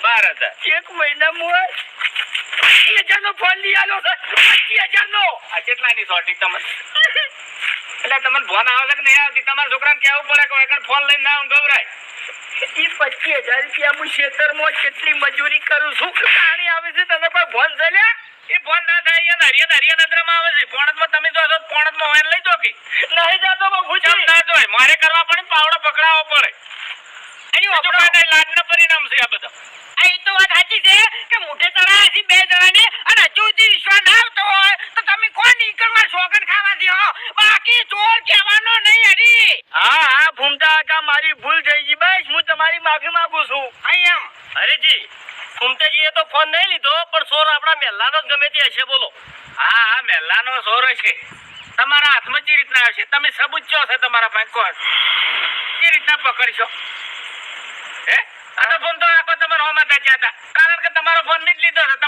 12,000 એક મહિનામાં 25,000 નો ફોન લઈ આલો છે. 25,000 નો. આ કેટલાની સોટી તમને એટલે તમને ફોન આવે છે કે નહીં આવતી? તમારા છોકરાને કહેવું પડે કે એકણ ફોન લઈને ના ગભરાય. ઈ 25,000 રૂપિયા હું ખેતરમાં કેટલી મજૂરી કરું છું. પાણી આવે છે તને કોઈ ફોન છે લ્યા? એ ફોન ના થાય હરિયા નદરમાં આવે છે. પોણતમાં તમે જો છો પોણતમાં હોય લઈ જો કે નહીં જાતો બાપુજી. ના જોય મારે કરવા પડે પાવડો પકડાવવો પડે. અહીં બીજું કોઈ નહીં, લાડના પરિણામ છે આ બધા. આ ઈ તો વાત સાચી છે કે મોઢે ચડાયા છે 2 જણાને અને હજુ સુધી વિશ્વાસ ના આવતો હોય તો તમે કોણ નીકળમાં સોગન ખાવાથી હો. બાકી ચોર કહેવાનો નહીં હરી. હા ભૂમતા કાકા મારી ભૂલ થઈ ગઈ. બસ હું તમારી માફી માંગુ છું. અહીં એમ હરીજી ભૂમતાજીએ તો ફોન નહીં લીધો પણ સોર આપણા મહેલાનો જ ગમે તે હશે. બોલો. હા મહેલાનો સોર છે. તમારા હાથમાં જે રીતના આવશે તમે સબૂત છો છે તમારા પાસે કોણ જે રીતના પકડશો હે? આ તો ફોન તો આખો તમારો હોમાં હતા કારણ કે તમારો ફોન નહીં જ લીધો છે.